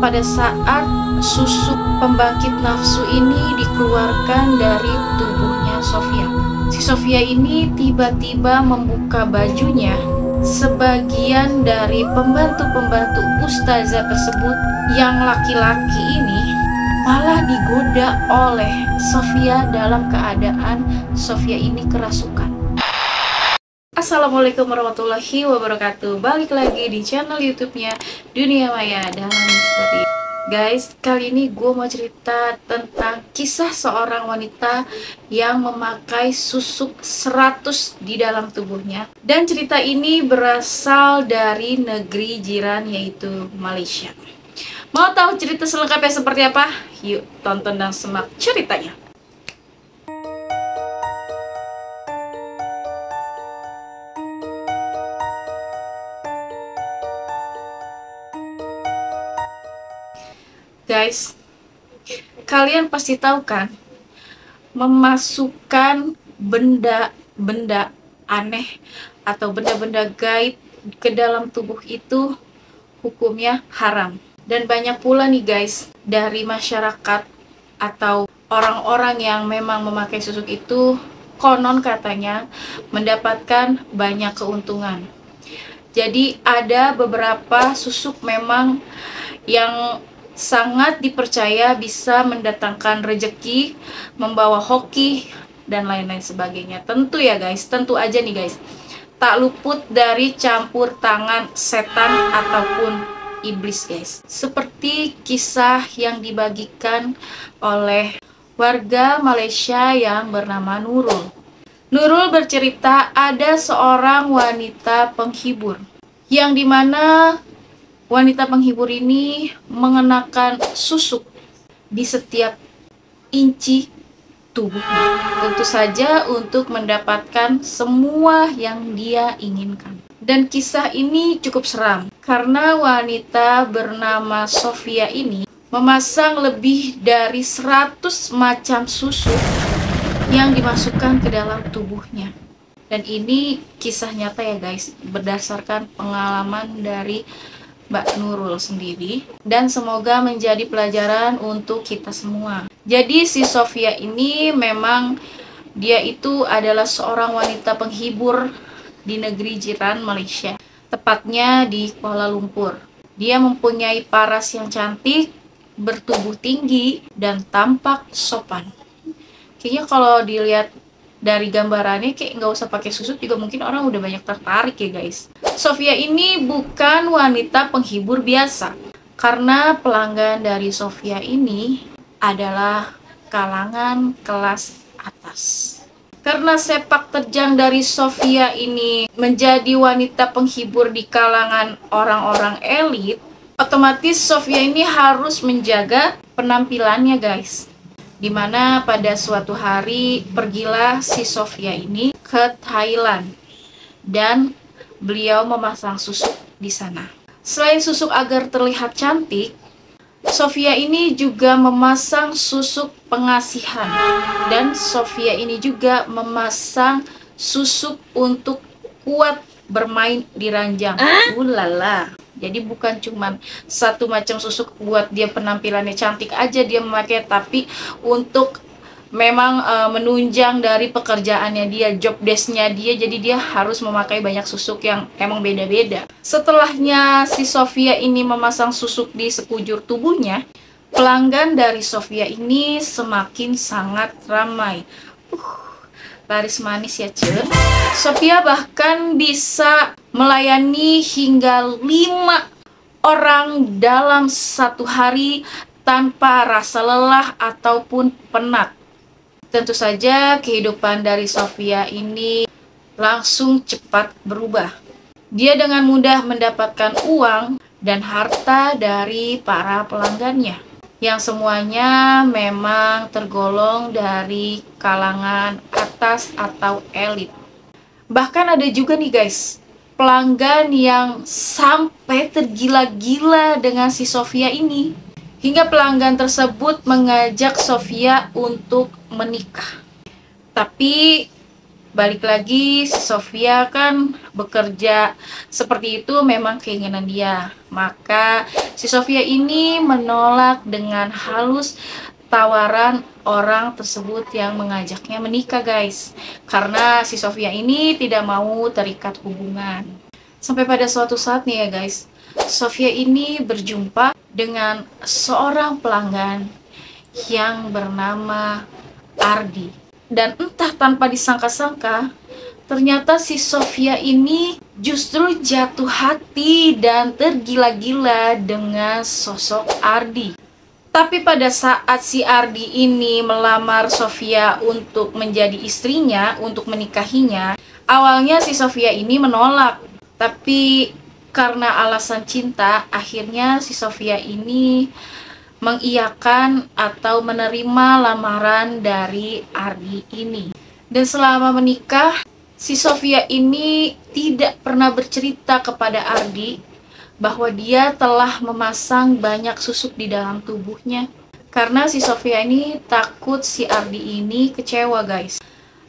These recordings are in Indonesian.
pada saat susuk pembangkit nafsu ini dikeluarkan dari tubuhnya Sofia. Si Sofia ini tiba-tiba membuka bajunya. Sebagian dari pembantu-pembantu ustazah tersebut yang laki-laki ini malah digoda oleh Sofia dalam keadaan Sofia ini kerasukan. Assalamualaikum warahmatullahi wabarakatuh. Balik lagi di channel YouTube-nya Dunia Maya Dalam Misteri. Guys, kali ini gue mau cerita tentang kisah seorang wanita yang memakai susuk 100 di dalam tubuhnya. Dan cerita ini berasal dari negeri jiran, yaitu Malaysia. Mau tahu cerita selengkapnya seperti apa? Yuk tonton dan simak ceritanya. Guys, kalian pasti tahu kan, memasukkan benda-benda aneh atau benda-benda gaib ke dalam tubuh itu hukumnya haram. Dan banyak pula nih guys, dari masyarakat atau orang-orang yang memang memakai susuk itu konon katanya mendapatkan banyak keuntungan. Jadi ada beberapa susuk memang yang sangat dipercaya bisa mendatangkan rejeki, membawa hoki, dan lain-lain sebagainya. Tentu ya guys, tentu aja nih guys, tak luput dari campur tangan setan ataupun iblis guys. Seperti kisah yang dibagikan oleh warga Malaysia yang bernama Nurul. Nurul bercerita ada seorang wanita penghibur yang dimana wanita penghibur ini mengenakan susuk di setiap inci tubuhnya. Tentu saja untuk mendapatkan semua yang dia inginkan. Dan kisah ini cukup seram karena wanita bernama Sofia ini memasang lebih dari 100 macam susuk yang dimasukkan ke dalam tubuhnya. Dan ini kisah nyata ya guys, berdasarkan pengalaman dari Mbak Nurul sendiri, dan semoga menjadi pelajaran untuk kita semua. Jadi si Sofia ini memang dia itu adalah seorang wanita penghibur di negeri jiran Malaysia, tepatnya di Kuala Lumpur. Dia mempunyai paras yang cantik, bertubuh tinggi, dan tampak sopan. Kayaknya kalau dilihat dari gambarannya kayak nggak usah pakai susuk juga mungkin orang udah banyak tertarik ya guys. Sofia ini bukan wanita penghibur biasa, karena pelanggan dari Sofia ini adalah kalangan kelas atas. Karena sepak terjang dari Sofia ini menjadi wanita penghibur di kalangan orang-orang elit, otomatis Sofia ini harus menjaga penampilannya guys. Dimana pada suatu hari pergilah si Sofia ini ke Thailand dan beliau memasang susuk di sana. Selain susuk agar terlihat cantik, Sofia ini juga memasang susuk pengasihan, dan Sofia ini juga memasang susuk untuk kuat bermain di ranjang. Ulala. Jadi bukan cuma satu macam susuk buat dia penampilannya cantik aja dia memakai, tapi untuk memang menunjang dari pekerjaannya dia, job desk-nya dia, jadi dia harus memakai banyak susuk yang emang beda-beda. Setelahnya si Sofia ini memasang susuk di sekujur tubuhnya, pelanggan dari Sofia ini semakin sangat ramai. Laris manis ya ce. Sofia bahkan bisa melayani hingga 5 orang dalam satu hari tanpa rasa lelah ataupun penat. Tentu saja kehidupan dari Sofia ini langsung cepat berubah. Dia dengan mudah mendapatkan uang dan harta dari para pelanggannya, yang semuanya memang tergolong dari kalangan atas atau elit. Bahkan ada juga nih guys, pelanggan yang sampai tergila-gila dengan si Sofia ini, hingga pelanggan tersebut mengajak Sofia untuk menikah. Tapi Balik lagi, si Sofia kan bekerja seperti itu memang keinginan dia. Maka si Sofia ini menolak dengan halus tawaran orang tersebut yang mengajaknya menikah, guys. Karena si Sofia ini tidak mau terikat hubungan. Sampai pada suatu saat nih ya guys, Sofia ini berjumpa dengan seorang pelanggan yang bernama Ardi. Dan entah tanpa disangka-sangka, ternyata si Sofia ini justru jatuh hati dan tergila-gila dengan sosok Ardi. Tapi pada saat si Ardi ini melamar Sofia untuk menjadi istrinya, untuk menikahinya, awalnya si Sofia ini menolak. Tapi karena alasan cinta, akhirnya si Sofia ini mengiyakan atau menerima lamaran dari Ardi ini. Dan selama menikah, si Sofia ini tidak pernah bercerita kepada Ardi bahwa dia telah memasang banyak susuk di dalam tubuhnya. Karena si Sofia ini takut si Ardi ini kecewa, guys.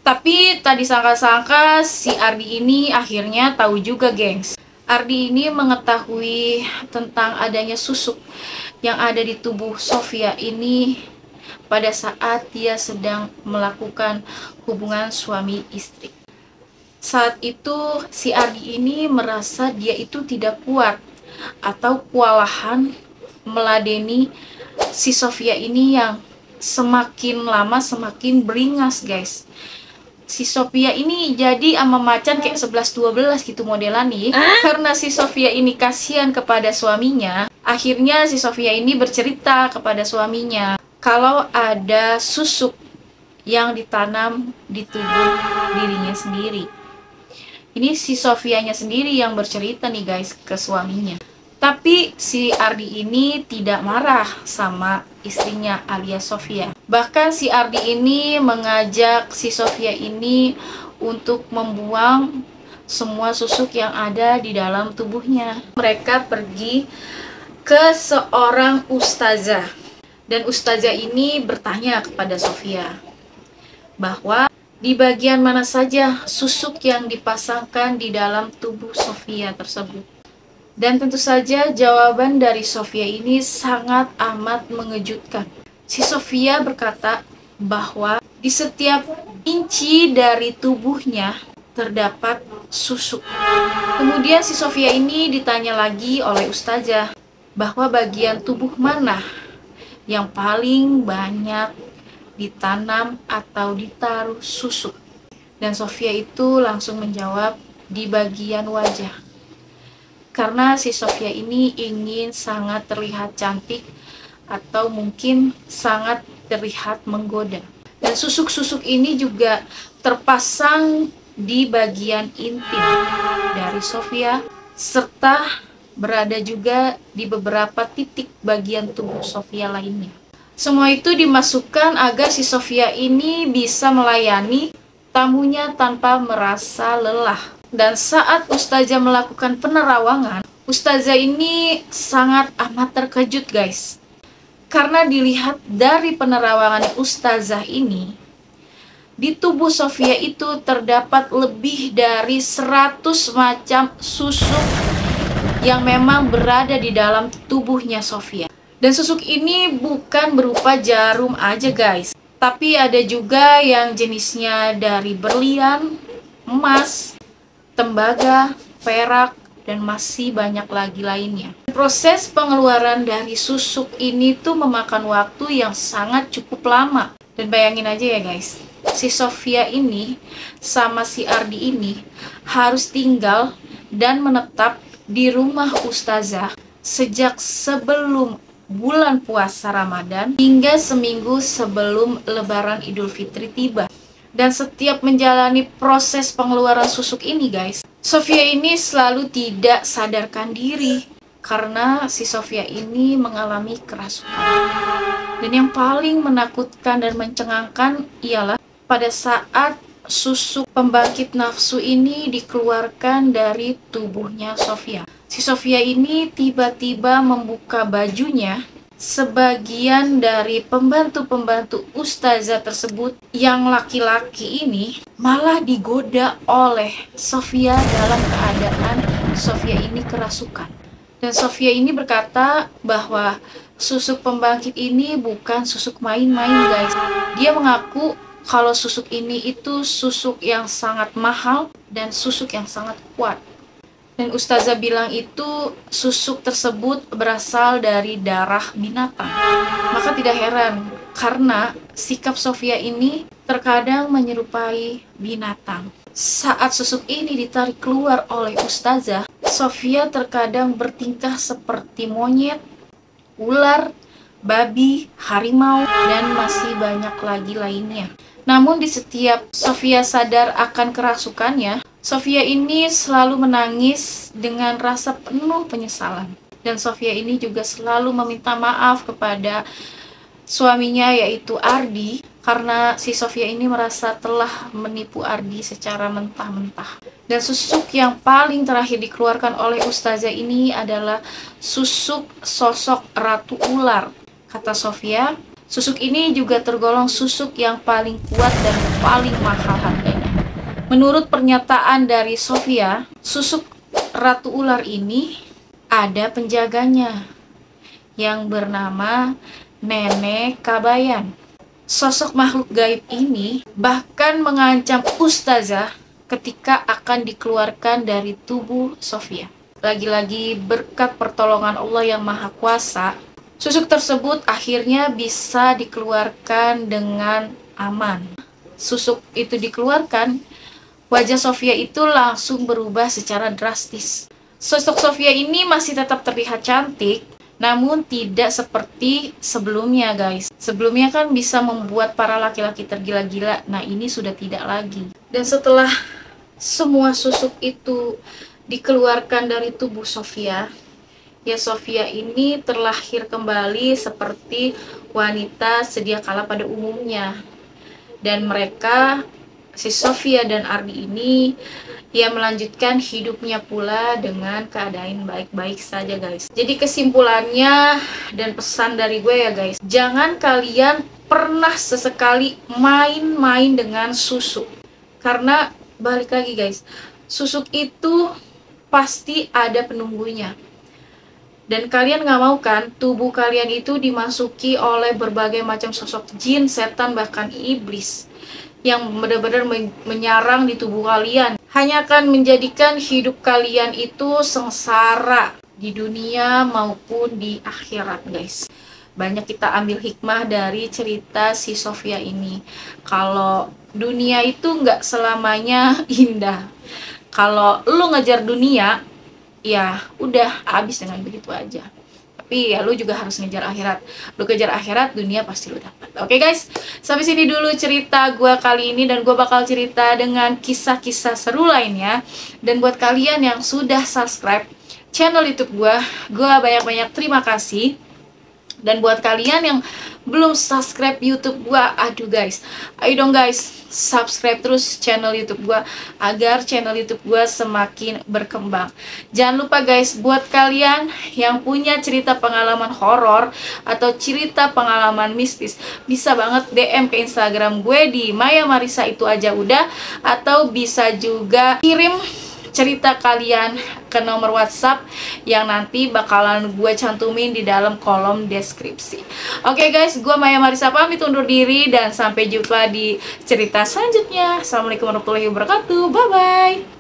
Tapi tak disangka-sangka si Ardi ini akhirnya tahu juga, gengs. Ardi ini mengetahui tentang adanya susuk yang ada di tubuh Sofia ini pada saat dia sedang melakukan hubungan suami istri. Saat itu si Ardi ini merasa dia itu tidak kuat atau kewalahan meladeni si Sofia ini yang semakin lama semakin beringas, guys. Si Sofia ini jadi sama macan kayak 11-12 gitu modelan nih. Karena si Sofia ini kasihan kepada suaminya, akhirnya si Sofia ini bercerita kepada suaminya kalau ada susuk yang ditanam di tubuh dirinya sendiri. Ini si Sofianya sendiri yang bercerita nih guys ke suaminya. Tapi si Ardi ini tidak marah sama istrinya alias Sofia. Bahkan si Ardi ini mengajak si Sofia ini untuk membuang semua susuk yang ada di dalam tubuhnya. Mereka pergi ke seorang ustazah. Dan ustazah ini bertanya kepada Sofia bahwa di bagian mana saja susuk yang dipasangkan di dalam tubuh Sofia tersebut. Dan tentu saja jawaban dari Sofia ini sangat amat mengejutkan. Si Sofia berkata bahwa di setiap inci dari tubuhnya terdapat susuk. Kemudian si Sofia ini ditanya lagi oleh ustazah bahwa bagian tubuh mana yang paling banyak ditanam atau ditaruh susuk. Dan Sofia itu langsung menjawab di bagian wajah. Karena si Sofia ini ingin sangat terlihat cantik atau mungkin sangat terlihat menggoda. Dan susuk-susuk ini juga terpasang di bagian intim dari Sofia serta berada juga di beberapa titik bagian tubuh Sofia lainnya. Semua itu dimasukkan agar si Sofia ini bisa melayani tamunya tanpa merasa lelah. Dan saat ustazah melakukan penerawangan, ustazah ini sangat amat terkejut guys. Karena dilihat dari penerawangan ustazah ini, di tubuh Sofia itu terdapat lebih dari 100 macam susuk yang memang berada di dalam tubuhnya Sofia. Dan susuk ini bukan berupa jarum aja guys, tapi ada juga yang jenisnya dari berlian, emas, tembaga, perak, dan masih banyak lagi lainnya. Proses pengeluaran dari susuk ini tuh memakan waktu yang sangat cukup lama. Dan bayangin aja ya guys, si Sofia ini sama si Ardi ini harus tinggal dan menetap di rumah ustazah sejak sebelum bulan puasa Ramadan hingga seminggu sebelum Lebaran Idul Fitri tiba. Dan setiap menjalani proses pengeluaran susuk ini guys, Sofia ini selalu tidak sadarkan diri karena si Sofia ini mengalami kerasukan. Dan yang paling menakutkan dan mencengangkan ialah pada saat susuk pembangkit nafsu ini dikeluarkan dari tubuhnya Sofia. Si Sofia ini tiba-tiba membuka bajunya sebagian dari pembantu-pembantu ustazah tersebut yang laki-laki ini malah digoda oleh Sofia dalam keadaan Sofia ini kerasukan. Dan Sofia ini berkata bahwa susuk pembangkit ini bukan susuk main-main guys. Dia mengaku kalau susuk ini itu susuk yang sangat mahal dan susuk yang sangat kuat. Dan ustazah bilang itu susuk tersebut berasal dari darah binatang. Maka tidak heran karena sikap Sofia ini terkadang menyerupai binatang. Saat susuk ini ditarik keluar oleh ustazah, Sofia terkadang bertingkah seperti monyet, ular, babi, harimau, dan masih banyak lagi lainnya. Namun di setiap Sofia sadar akan kerasukannya, Sofia ini selalu menangis dengan rasa penuh penyesalan. Dan Sofia ini juga selalu meminta maaf kepada suaminya yaitu Ardi, karena si Sofia ini merasa telah menipu Ardi secara mentah-mentah. Dan susuk yang paling terakhir dikeluarkan oleh ustazah ini adalah susuk sosok ratu ular. Kata Sofia, susuk ini juga tergolong susuk yang paling kuat dan paling mahal harganya. Menurut pernyataan dari Sofia, susuk ratu ular ini ada penjaganya yang bernama Nenek Kabayan. Sosok makhluk gaib ini bahkan mengancam ustazah ketika akan dikeluarkan dari tubuh Sofia. Lagi-lagi berkat pertolongan Allah yang Maha Kuasa, susuk tersebut akhirnya bisa dikeluarkan dengan aman. Susuk itu dikeluarkan, wajah Sofia itu langsung berubah secara drastis. Sosok Sofia ini masih tetap terlihat cantik, namun tidak seperti sebelumnya guys. Sebelumnya kan bisa membuat para laki-laki tergila-gila, nah ini sudah tidak lagi. Dan setelah semua susuk itu dikeluarkan dari tubuh Sofia, ya Sofia ini terlahir kembali seperti wanita sedia kala pada umumnya. Dan mereka, si Sofia dan Ardi ini, ya melanjutkan hidupnya pula dengan keadaan baik-baik saja guys. Jadi kesimpulannya dan pesan dari gue ya guys, jangan kalian pernah sesekali main-main dengan susuk. Karena balik lagi guys, susuk itu pasti ada penunggunya. Dan kalian gak mau kan tubuh kalian itu dimasuki oleh berbagai macam sosok jin, setan, bahkan iblis yang benar-benar menyarang di tubuh kalian. Hanya akan menjadikan hidup kalian itu sengsara di dunia maupun di akhirat guys. Banyak kita ambil hikmah dari cerita si Sofia ini. Kalau dunia itu nggak selamanya indah. Kalau lu ngejar dunia, ya udah habis dengan begitu aja. Tapi ya lu juga harus ngejar akhirat. Lu kejar akhirat, dunia pasti lu dapat. Oke guys, sampai sini dulu cerita gue kali ini. Dan gue bakal cerita dengan kisah-kisah seru lainnya. Dan buat kalian yang sudah subscribe channel YouTube gue banyak-banyak terima kasih. Dan buat kalian yang belum subscribe YouTube gue, aduh guys, ayo dong guys, subscribe terus channel YouTube gue agar channel YouTube gue semakin berkembang. Jangan lupa guys, buat kalian yang punya cerita pengalaman horor atau cerita pengalaman mistis, bisa banget DM ke Instagram gue di Maya Marisa itu aja udah, atau bisa juga kirim cerita kalian ke nomor WhatsApp yang nanti bakalan gue cantumin di dalam kolom deskripsi. Oke guys, gue Maya Marisa pamit undur diri dan sampai jumpa di cerita selanjutnya. Assalamualaikum warahmatullahi wabarakatuh. Bye bye.